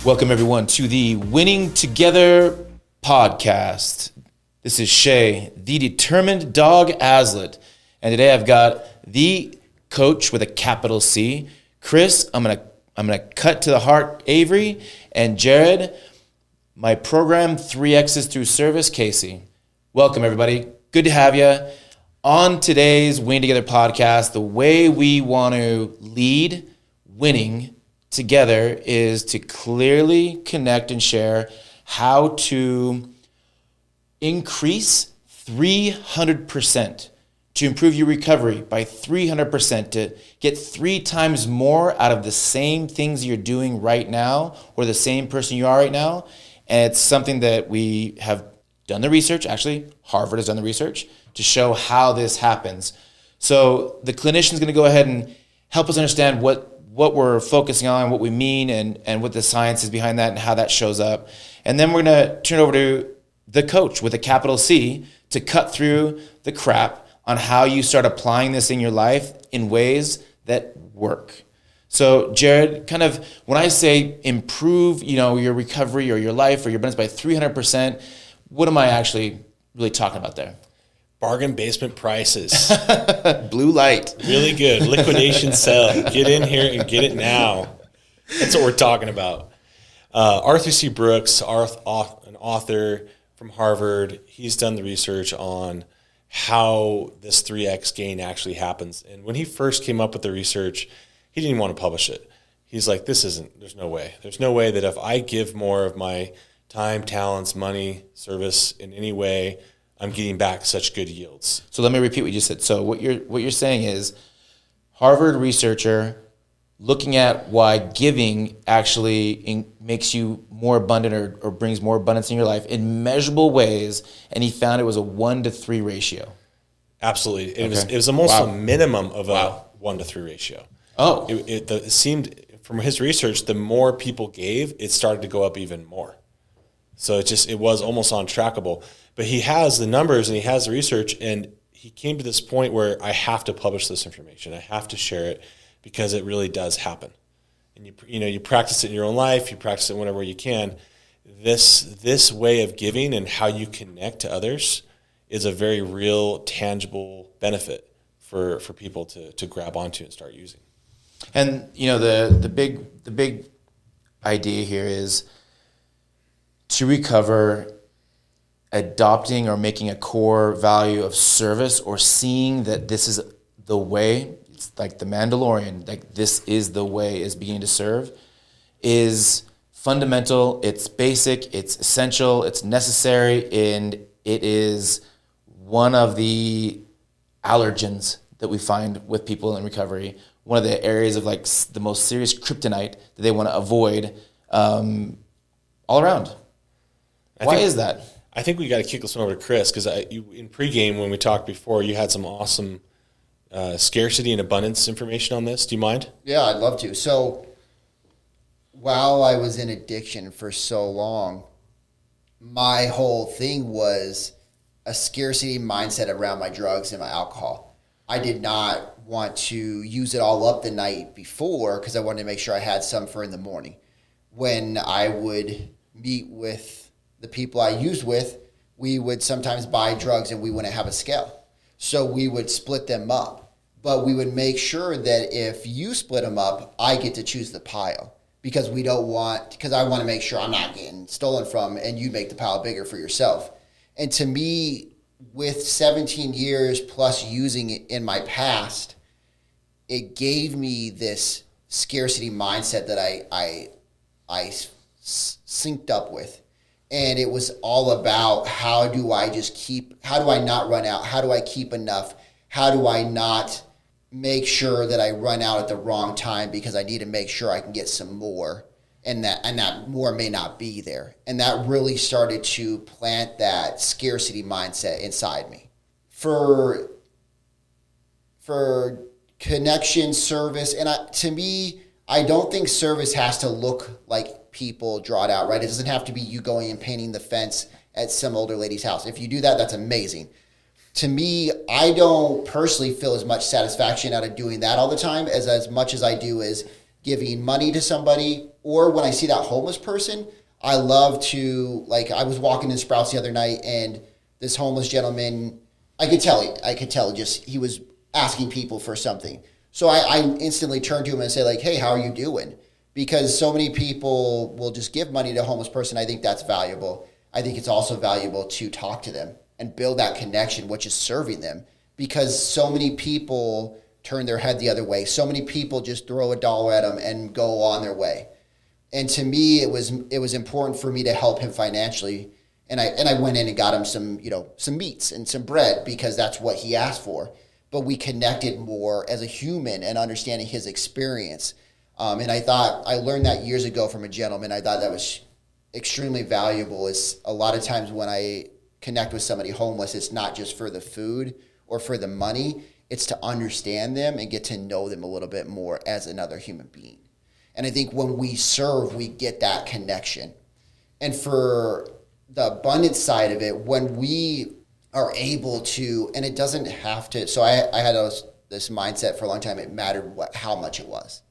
Welcome, everyone, to the Winning Together podcast. This is Shay, the determined dog Aslet. And today I've got the coach with a capital C, Chris. I'm gonna cut to the heart, Avery, and Jared, my program 3X's through service, Casey. Welcome, everybody. Good to have you. On today's Winning Together podcast, the way we want to lead winning together is to clearly connect and share how to increase 300%, to improve your recovery by 300%, to get 3 times more out of the same things you're doing right now or the same person you are right now. And it's something that we have done the research. Actually, Harvard has done the research to show how this happens. So the clinician is going to go ahead and help us understand what we're focusing on, what we mean, and what the science is behind that and how that shows up. And then we're going to turn over to the coach with a capital C to cut through the crap on how you start applying this in your life in ways that work. So Jared, kind of when I say improve, your recovery or your life or your abundance by 300%, what am I actually really talking about there? Bargain basement prices. Blue light. Really good. Liquidation sale. Get in here and get it now. That's what we're talking about. Arthur C. Brooks, an author from Harvard, he's done the research on how this 3X gain actually happens. And when he first came up with the research, he didn't want to publish it. He's like, there's no way. There's no way that if I give more of my time, talents, money, service in any way, I'm getting back such good yields. So let me repeat what you just said. So what you're saying is Harvard researcher looking at why giving actually makes you more abundant or brings more abundance in your life in measurable ways, and he found it was a 1-to-3 ratio. Absolutely. It was almost a minimum of a 1-to-3 ratio. Oh. It seemed from his research, the more people gave, it started to go up even more. So it was almost untrackable. But he has the numbers and he has the research, and he came to this point where I have to publish this information. I have to share it because it really does happen. And you practice it in your own life, you practice it whenever you can. This way of giving and how you connect to others is a very real, tangible benefit for people to grab onto and start using. And the big idea here is to recover, adopting or making a core value of service or seeing that this is the way. It's like the Mandalorian, like this is the way, is beginning to serve, is fundamental, it's basic, it's essential, it's necessary, and it is one of the allergens that we find with people in recovery, one of the areas of like the most serious kryptonite that they want to avoid all around. Why is that? I think we got to kick this one over to Chris because in pregame when we talked before, you had some awesome scarcity and abundance information on this. Do you mind? Yeah, I'd love to. So while I was in addiction for so long, my whole thing was a scarcity mindset around my drugs and my alcohol. I did not want to use it all up the night before because I wanted to make sure I had some for in the morning. When I would meet with the people I used with, we would sometimes buy drugs and we wouldn't have a scale. So we would split them up. But we would make sure that if you split them up, I get to choose the pile. Because I want to make sure I'm not getting stolen from and you make the pile bigger for yourself. And to me, with 17 years plus using it in my past, it gave me this scarcity mindset that I synced up with. And it was all about how do I not run out? How do I keep enough? How do I not make sure that I run out at the wrong time because I need to make sure I can get some more and that more may not be there. And that really started to plant that scarcity mindset inside me. For connection, service, and to me, I don't think service has to look like people draw it out, right? It doesn't have to be you going and painting the fence at some older lady's house. If you do that, that's amazing. To me, I don't personally feel as much satisfaction out of doing that all the time as much as I do is giving money to somebody, or when I see that homeless person, I love to, like, I was walking in Sprouts the other night, and this homeless gentleman, I could tell just he was asking people for something. So I instantly turn to him and say, like, hey, how are you doing? Because so many people will just give money to a homeless person. I think that's valuable. I think it's also valuable to talk to them and build that connection, which is serving them, because so many people turn their head the other way. So many people just throw $1 at them and go on their way. And to me, it was important for me to help him financially. And I went in and got him some meats and some bread, because that's what he asked for. But we connected more as a human and understanding his experience. And I learned that years ago from a gentleman. I thought that was extremely valuable. Is a lot of times when I connect with somebody homeless, it's not just for the food or for the money. It's to understand them and get to know them a little bit more as another human being. And I think when we serve, we get that connection. And for the abundance side of it, when we are able to, and it doesn't have to, so I had this mindset for a long time, it mattered how much it was.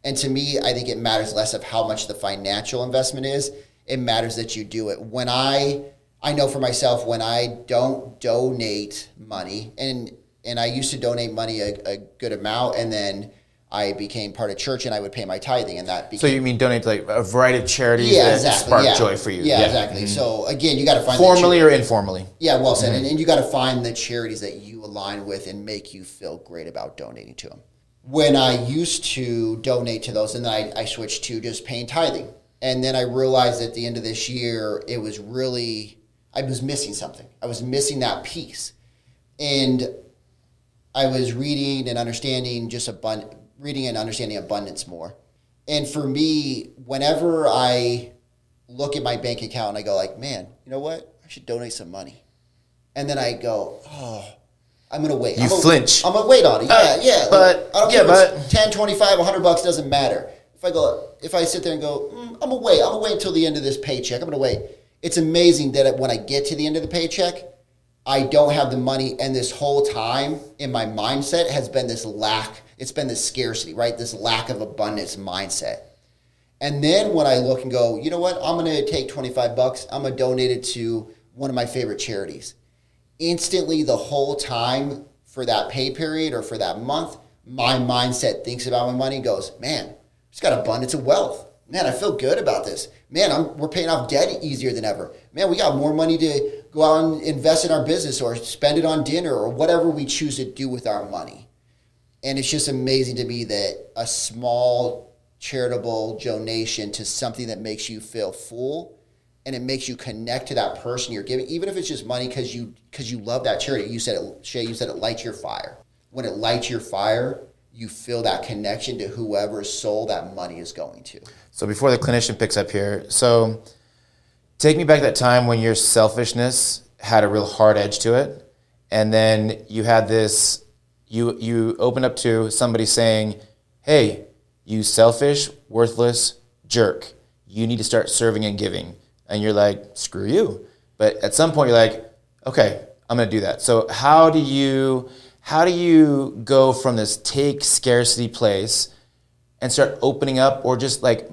And to me, I think it matters less of how much the financial investment is. It matters that you do it. When I know for myself, when I don't donate money, and I used to donate money a good amount, and then I became part of church and I would pay my tithing, and that became... So you mean donate to like a variety of charities that spark joy for you? Yeah, exactly. Mm-hmm. So again, you got to find... Formally or informally? Yeah, well said. Mm-hmm. And you got to find the charities that you align with and make you feel great about donating to them. When I used to donate to those, and then I switched to just paying tithing. And then I realized at the end of this year, I was missing something. I was missing that piece. And I was reading and understanding abundance more. And for me, whenever I look at my bank account and I go like, man, you know what? I should donate some money. And then I go, oh, I'm going to wait. You flinch. I'm going to wait on it. Yeah. But, I don't care if it's 10, 25, $100, doesn't matter. If I sit there and go, I'm going to wait until the end of this paycheck. I'm going to wait. It's amazing that when I get to the end of the paycheck, I don't have the money, and this whole time in my mindset has been this lack. It's been this scarcity, right? This lack of abundance mindset. And then when I look and go, you know what? I'm going to take $25. I'm going to donate it to one of my favorite charities. Instantly, the whole time for that pay period or for that month, my mindset thinks about my money and goes, man, it's got abundance of wealth. Man, I feel good about this. Man, we're paying off debt easier than ever. Man, we got more money to go out and invest in our business or spend it on dinner or whatever we choose to do with our money. And it's just amazing to me that a small charitable donation to something that makes you feel full and it makes you connect to that person you're giving, even if it's just money because you love that charity. You said it, Shay, you said it lights your fire. When it lights your fire, you feel that connection to whoever's soul that money is going to. So before the clinician picks up here, so take me back to that time when your selfishness had a real hard edge to it, and then you had this, you opened up to somebody saying, hey, you selfish, worthless jerk, you need to start serving and giving. And you're like, screw you. But at some point you're like, okay, I'm going to do that. So how do you go from this take scarcity place and start opening up, or just like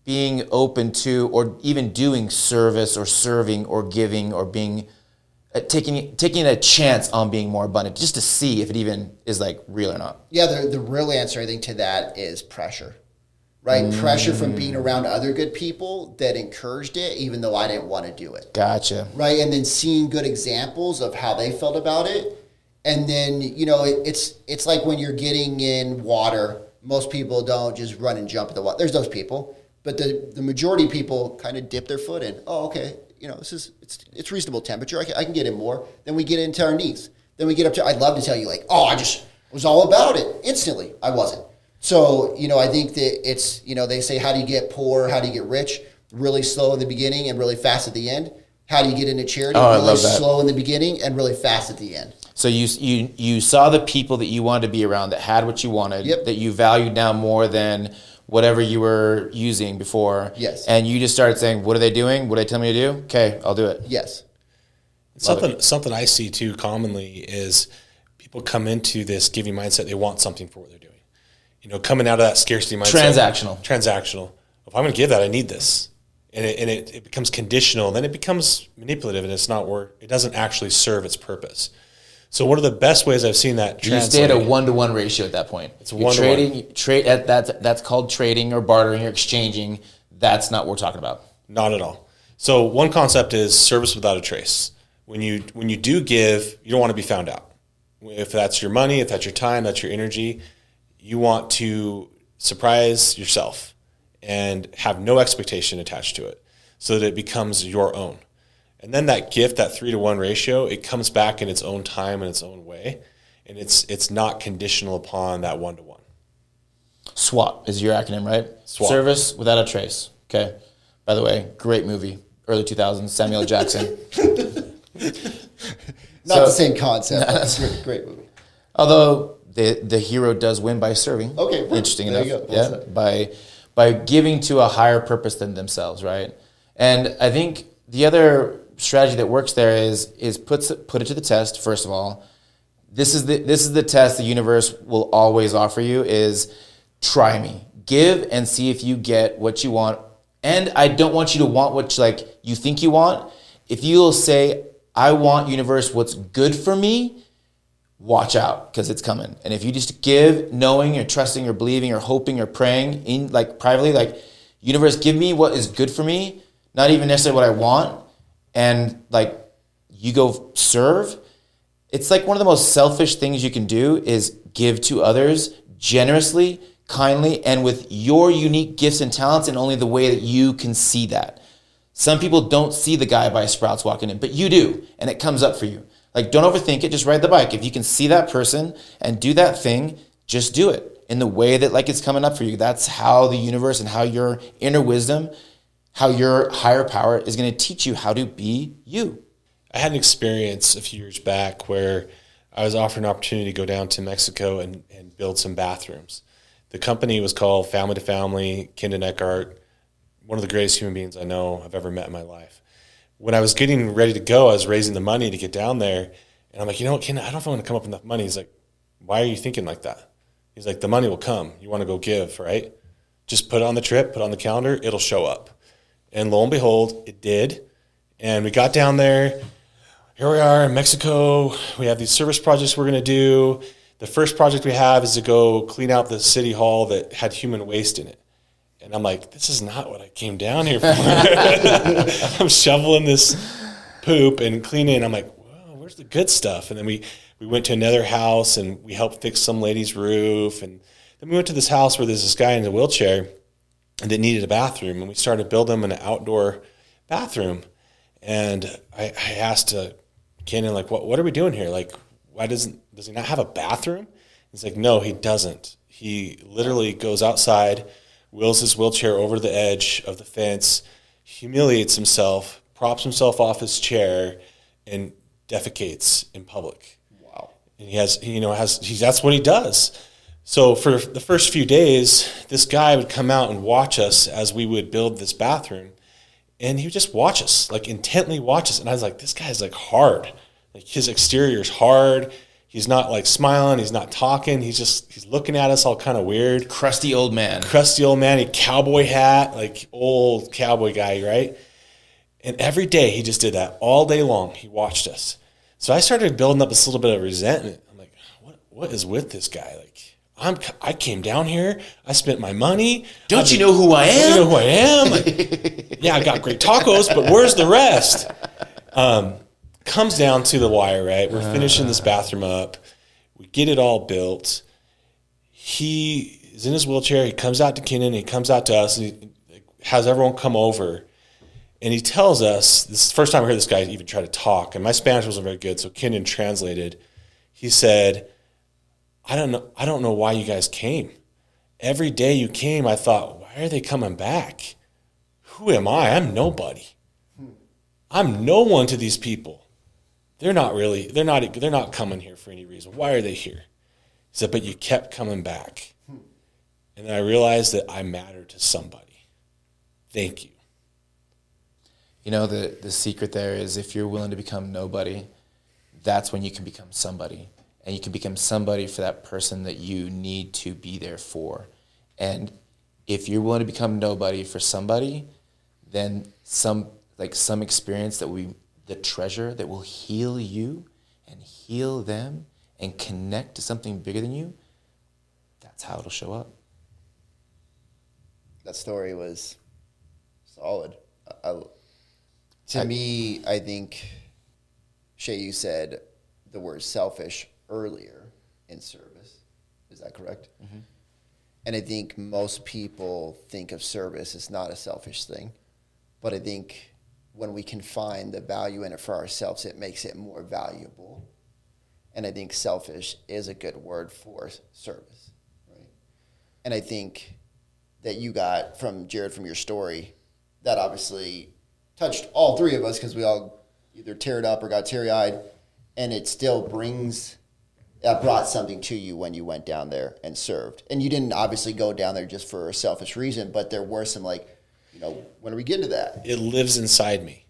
being open to, or even doing service or serving or giving or being taking a chance on being more abundant, just to see if it even is like real or not? Yeah, the real answer I think to that is pressure, right? Pressure from being around other good people that encouraged it, even though I didn't want to do it. Gotcha. Right, and then seeing good examples of how they felt about it. And then, it's like when you're getting in water, most people don't just run and jump in the water. There's those people, but the majority of people kind of dip their foot in. Oh, okay, it's reasonable temperature. I can get in more. Then we get into our knees. Then we get up to, I'd love to tell you like, oh, I just was all about it instantly. I wasn't. So, I think that it's, they say, how do you get poor? How do you get rich? Really slow in the beginning and really fast at the end. How do you get into charity? Oh, really slow in the beginning and really fast at the end. So you saw the people that you wanted to be around that had what you wanted, yep, that you valued now more than whatever you were using before. Yes. And you just started saying, what are they doing? What are they telling me to do? Okay, I'll do it. Yes. Something I see too commonly is people come into this giving mindset, they want something for what they're doing. coming out of that scarcity mindset. Transactional. If I'm going to give that, I need this. And it becomes conditional. Then it becomes manipulative, and it doesn't actually serve its purpose. So one of the best ways I've seen that translate. You stay at a 1-to-1 ratio at that point. It's 1-to-1. That's called trading or bartering or exchanging. That's not what we're talking about. Not at all. So one concept is service without a trace. When you do give, you don't want to be found out. If that's your money, if that's your time, that's your energy, you want to surprise yourself and have no expectation attached to it so that it becomes your own. And then that gift, that 3-to-1 ratio, it comes back in its own time and its own way. And it's not conditional upon that 1-to-1. SWAT is your acronym, right? SWAT. Service without a trace. Okay. By the way, great movie. Early 2000s, Samuel L. Jackson. Not the same concept. That's a great movie. Although the hero does win by serving. Okay. Interesting there enough. You go. Yeah. By giving to a higher purpose than themselves, right? And I think the other strategy that works there is put it to the test. First of all, this is the test the universe will always offer you is try me, give and see if you get what you want. And I don't want you to want what you think you want. If you'll say, I want universe what's good for me, watch out because it's coming. And if you just give knowing or trusting or believing or hoping or praying in privately, universe, give me what is good for me, not even necessarily what I want. And you go serve. It's one of the most selfish things you can do is give to others generously, kindly, and with your unique gifts and talents and only the way that you can see that. Some people don't see the guy by Sprouts walking in, but you do, and it comes up for you. Don't overthink it, just ride the bike. If you can see that person and do that thing, just do it in the way that it's coming up for you. That's how the universe and how your inner wisdom, how your higher power is going to teach you how to be you. I had an experience a few years back where I was offered an opportunity to go down to Mexico and build some bathrooms. The company was called Family to Family, Kendon Eakett, one of the greatest human beings I know I've ever met in my life. When I was getting ready to go, I was raising the money to get down there. And I'm like, Ken, I don't know if I'm going to come up with enough money. He's like, why are you thinking like that? He's like, the money will come. You want to go give, right? Just put it on the trip, put it on the calendar, it'll show up. And lo and behold, it did. And we got down there. Here we are in Mexico. We have these service projects we're going to do. The first project we have is to go clean out the city hall that had human waste in it. And I'm like, this is not what I came down here for. I'm shoveling this poop and cleaning. I'm like, whoa, where's the good stuff? And then we went to another house and we helped fix some lady's roof. And then we went to this house where there's this guy in a wheelchair that needed a bathroom. And we started building him an outdoor bathroom. And I asked Kendon, what are we doing here? Why does he not have a bathroom? He's like, no, he doesn't. He literally goes outside, wheels his wheelchair over the edge of the fence, humiliates himself, props himself off his chair, and defecates in public. Wow. And that's what he does. So for the first few days, this guy would come out and watch us as we would build this bathroom. And he would just watch us, intently watch us. And I was like, this guy's hard. His exterior is hard. He's not smiling. He's not talking. He's looking at us all kind of weird. Crusty old man. A cowboy hat, old cowboy guy, right? And every day he just did that all day long. He watched us. So I started building up this little bit of resentment. I'm like, what is with this guy? I came down here. I spent my money. Don't you know who I am? Don't you know who I am? Yeah, I got great tacos, but where's the rest? Comes down to the wire, right? We're finishing this bathroom up. We get it all built. He is in his wheelchair. He comes out to Kendon. He comes out to us. And he has everyone come over. And he tells us, this is the first time I heard this guy even try to talk. And my Spanish wasn't very good, so Kendon translated. He said, I don't know why you guys came. Every day you came, I thought, why are they coming back? Who am I? I'm nobody. I'm no one to these people. They're not coming here for any reason. Why are they here? He said, but you kept coming back. And then I realized that I matter to somebody. Thank you. The secret there is if you're willing to become nobody, that's when you can become somebody. and you can become somebody for that person that you need to be there for. And if you're willing to become nobody for somebody, then some experience that the treasure that will heal you and heal them and connect to something bigger than you, that's how it'll show up. That story was solid. To me, I think, Shay, you said the word selfish earlier in service. Is that correct? Mm-hmm. And I think most people think of service as not a selfish thing. But I think when we can find the value in it for ourselves, it makes it more valuable. And I think selfish is a good word for service, right? And I think that you got from Jared, from your story, that obviously touched all three of us because we all either teared up or got teary-eyed, and it still brought something to you when you went down there and served. And you didn't obviously go down there just for a selfish reason, but there were some when are we getting to that? It lives inside me.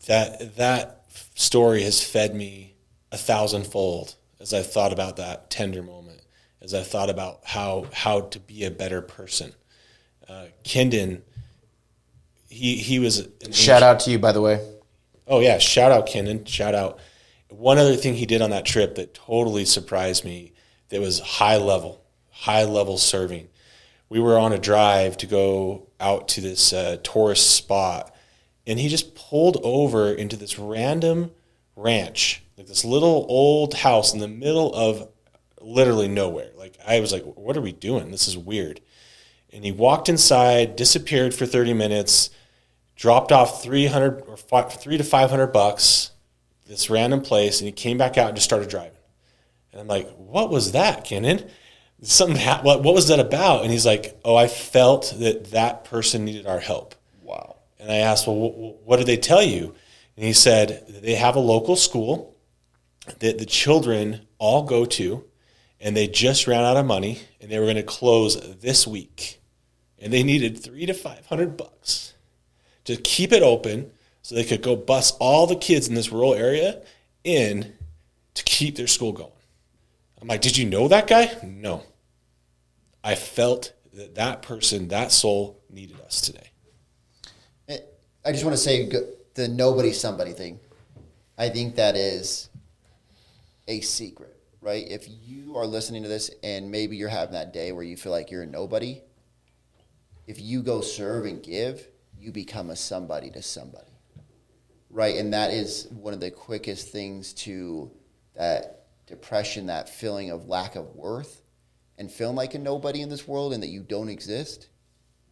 That story has fed me 1,000-fold as I've thought about that tender moment, as I've thought about how to be a better person. Kendon, he was shout out to you, by the way. Oh yeah, shout out Kendon, shout out. One other thing he did on that trip that totally surprised me, that was high level serving. We were on a drive to go out to this tourist spot, and he just pulled over into this random ranch, like this little old house in the middle of literally nowhere. Like, I was like, what are we doing? This is weird. And he walked inside, disappeared for 30 minutes, dropped off $300 to $500, this random place, and he came back out and just started driving. And I'm like, what was that, Kendon? What was that about? And he's like, oh, I felt that person needed our help. Wow. And I asked, well, what did they tell you? And he said, they have a local school that the children all go to, and they just ran out of money, and they were going to close this week. And they needed $300 to $500 to keep it open so they could go bus all the kids in this rural area in to keep their school going. I'm like, did you know that guy? No. I felt that person, that soul needed us today. I just want to say the nobody somebody thing. I think that is a secret, right? If you are listening to this and maybe you're having that day where you feel like you're a nobody, if you go serve and give, you become a somebody to somebody, right? And that is one of the quickest things to that depression, that feeling of lack of worth and feeling like a nobody in this world and that you don't exist.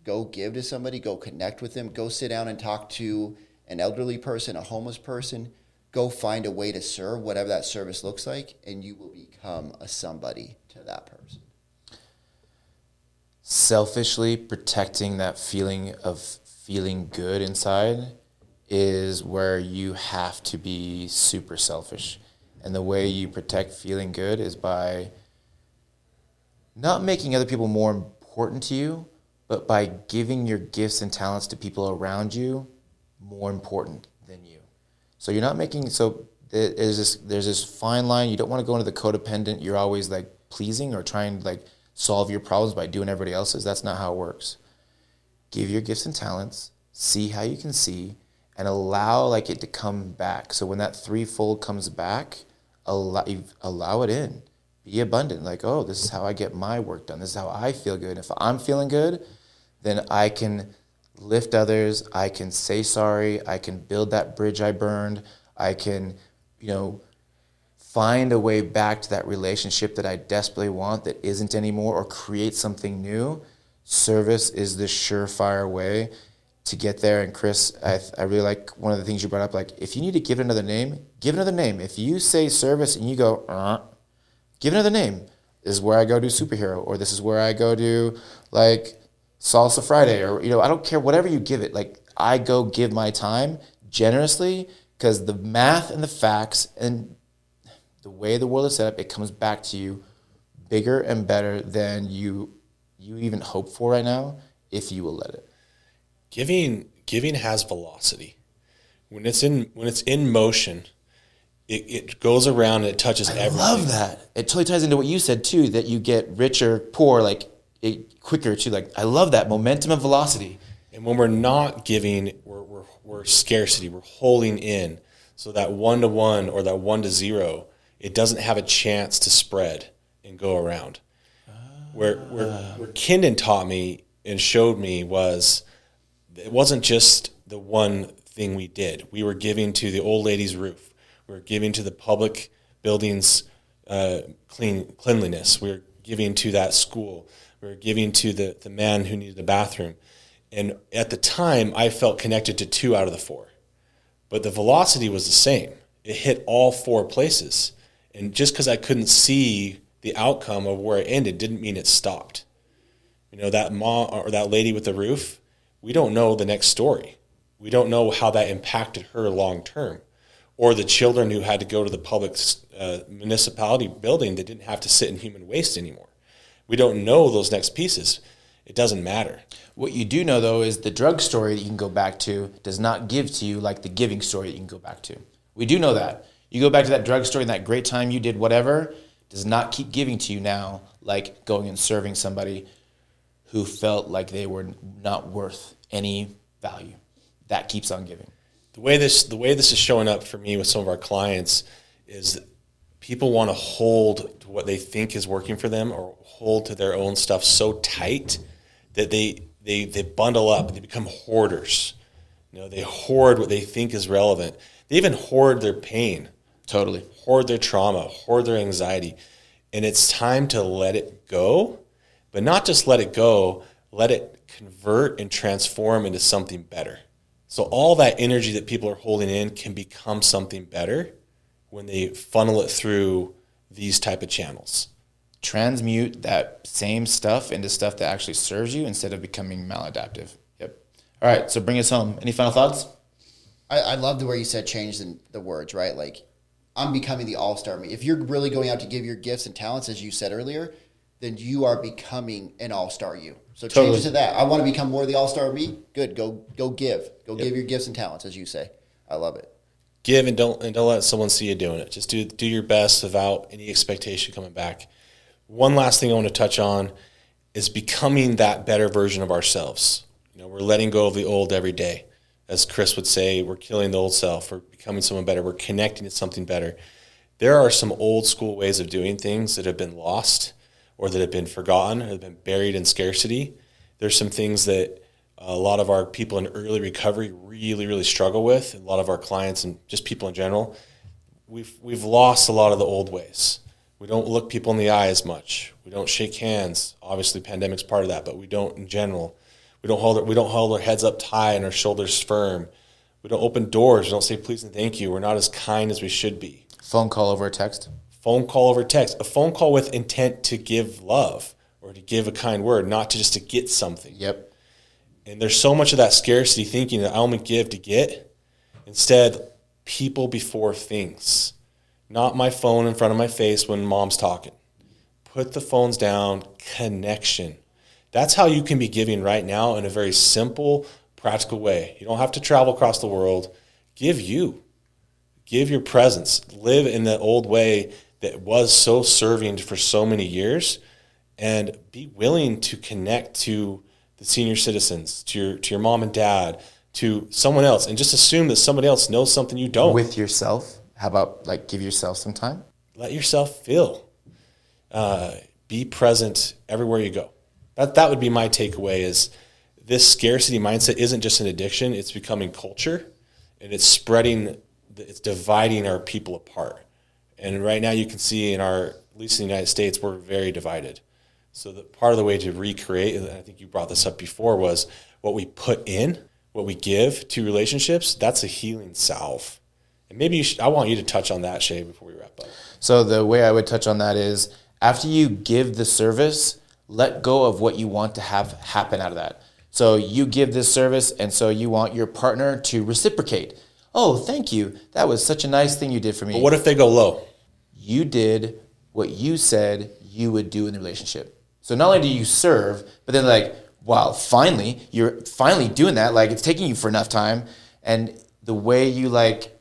Go give to somebody, go connect with them, go sit down and talk to an elderly person, a homeless person. Go find a way to serve, whatever that service looks like, and you will become a somebody to that person. Selfishly protecting that feeling of feeling good inside is where you have to be super selfish. And the way you protect feeling good is by not making other people more important to you, but by giving your gifts and talents to people around you more important than you. So you're not making, so there's this fine line. You don't want to go into the codependent, you're always like pleasing or trying to like solve your problems by doing everybody else's. That's not how it works. Give your gifts and talents, see how you can see, and allow like it to come back. So when that threefold comes back, allow it in. Be abundant. Like, oh, this is how I get my work done. This is how I feel good. If I'm feeling good, then I can lift others. I can say sorry. I can build that bridge I burned. I can, find a way back to that relationship that I desperately want that isn't anymore, or create something new. Service is the surefire way to get there. And Chris, I really like one of the things you brought up, like if you need to give it another name, give it another name. If you say service and you go, give it another name. This is where I go do superhero, or this is where I go do like Salsa Friday, or, I don't care, whatever you give it. Like, I go give my time generously because the math and the facts and the way the world is set up, it comes back to you bigger and better than you even hope for right now, if you will let it. Giving has velocity. When it's in motion, it goes around and it touches everything. I love that. It totally ties into what you said too, that you get richer, poor, like quicker too. Like, I love that momentum and velocity. And when we're not giving, we're scarcity. We're holding in. So that 1-to-1 or that 1-to-0, it doesn't have a chance to spread and go around. Where Kendon taught me and showed me was, it wasn't just the one thing we did. We were giving to the old lady's roof. We were giving to the public buildings cleanliness. We were giving to that school. We were giving to the man who needed a bathroom. And at the time, I felt connected to 2 out of the 4. But the velocity was the same. It hit all 4 places. And just because I couldn't see the outcome of where it ended didn't mean it stopped. You know, that mom or that lady with the roof, we don't know the next story. We don't know how that impacted her long term. Or the children who had to go to the public municipality building that didn't have to sit in human waste anymore. We don't know those next pieces. It doesn't matter. What you do know, though, is the drug story that you can go back to does not give to you like the giving story that you can go back to. We do know that. You go back to that drug story and that great time you did whatever does not keep giving to you now like going and serving somebody who felt like they were not worth any value. That keeps on giving. The way this is showing up for me with some of our clients is that people want to hold to what they think is working for them or hold to their own stuff so tight that they bundle up. They become hoarders. You know, they hoard what they think is relevant. They even hoard their pain. Totally. Hoard their trauma, hoard their anxiety. And it's time to let it go, but not just let it go, let it convert and transform into something better. So all that energy that people are holding in can become something better when they funnel it through these type of channels. Transmute that same stuff into stuff that actually serves you instead of becoming maladaptive. Yep. All right, so bring us home. Any final thoughts? I love the way you said change the words, right? Like, I'm becoming the all-star me. If you're really going out to give your gifts and talents, as you said earlier, then you are becoming an all-star you. So change it to that. I want to become more of the all-star me. Good. Go give. Go give your gifts and talents, as you say. I love it. Give and don't let someone see you doing it. Just do your best without any expectation coming back. One last thing I want to touch on is becoming that better version of ourselves. You know, we're letting go of the old every day. As Chris would say, we're killing the old self. We're becoming someone better. We're connecting to something better. There are some old school ways of doing things that have been lost or that have been forgotten or have been buried in scarcity. There's some things that a lot of our people in early recovery really, really struggle with. A lot of our clients and just people in general, we've lost a lot of the old ways. We don't look people in the eye as much. We don't shake hands. Obviously, pandemic's part of that, but we don't in general. We don't hold our heads up high and our shoulders firm. We don't open doors. We don't say please and thank you. We're not as kind as we should be. Phone call over a text. Phone call over text. A phone call with intent to give love or to give a kind word, not just to get something. Yep. And there's so much of that scarcity thinking that I only give to get. Instead, people before things. Not my phone in front of my face when mom's talking. Put the phones down. Connection. That's how you can be giving right now in a very simple, practical way. You don't have to travel across the world. Give you. Give your presence. Live in the old way that was so serving for so many years, and be willing to connect to the senior citizens, to your mom and dad, to someone else, and just assume that somebody else knows something you don't. With yourself. How about like give yourself some time? Let yourself feel. Be present everywhere you go. That would be my takeaway is this scarcity mindset isn't just an addiction, it's becoming culture, and it's spreading, it's dividing our people apart. And right now you can see at least in the United States, we're very divided. So part of the way to recreate, and I think you brought this up before, was what we put in, what we give to relationships, that's a healing salve. And maybe I want you to touch on that, Shay, before we wrap up. So the way I would touch on that is after you give the service, let go of what you want to have happen out of that. So you give this service, and so you want your partner to reciprocate. Oh, thank you. That was such a nice thing you did for me. But what if they go low? You did what you said you would do in the relationship. So not only do you serve, but then like, wow, finally, you're finally doing that. Like it's taking you for enough time. And the way you like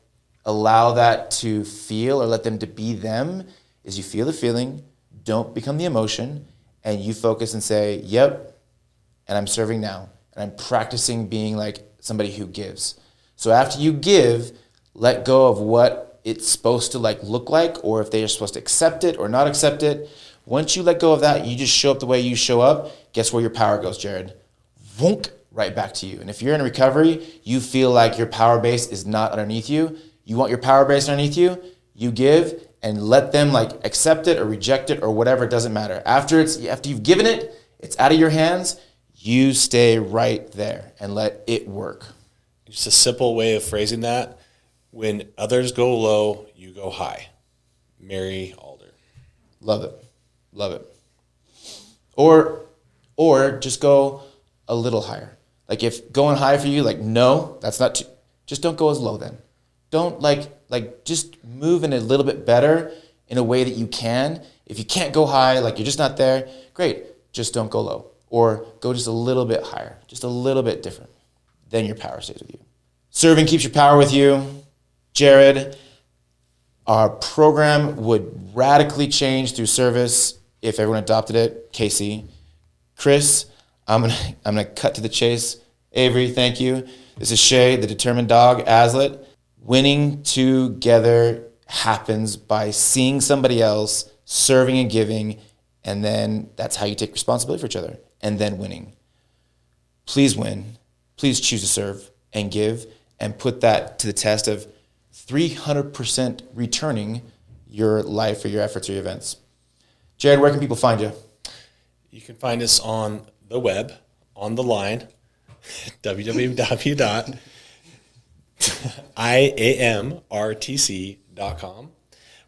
allow that to feel or let them to be them is you feel the feeling, don't become the emotion, and you focus and say, yep, and I'm serving now. And I'm practicing being like somebody who gives. So after you give, let go of what it's supposed to like look like, or if they are supposed to accept it or not accept it. Once you let go of that, you just show up the way you show up. Guess where your power goes, Jared? Vonk, right back to you. And if you're in recovery, you feel like your power base is not underneath you. You want your power base underneath you, you give and let them like accept it or reject it or whatever, it doesn't matter. After you've given it, it's out of your hands, you stay right there and let it work. Just a simple way of phrasing that. When others go low, you go high. Mary Alder. Love it. Love it. Or just go a little higher. Like if going high for you, like, no, that's not too, just don't go as low then. Don't just move in a little bit better in a way that you can. If you can't go high, like you're just not there, great. Just don't go low. Or go just a little bit higher, just a little bit different. Then your power stays with you. Serving keeps your power with you. Jared, our program would radically change through service if everyone adopted it. Casey, Chris, I'm gonna cut to the chase. Avery, thank you. This is Shay, the determined dog. Aslet, winning together happens by seeing somebody else, serving and giving, and then that's how you take responsibility for each other, and then winning. Please win. Please choose to serve and give and put that to the test of 300% returning your life or your efforts or your events. Jared, where can people find you? You can find us on the web, on the line, www.iamrtc.com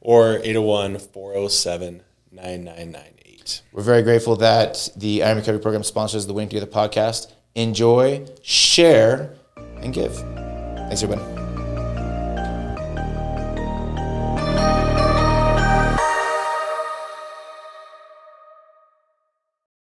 or 801-407-9998. We're very grateful that the Iron Recovery Program sponsors the Winning Together podcast. Enjoy, share, and give. Thanks, everyone.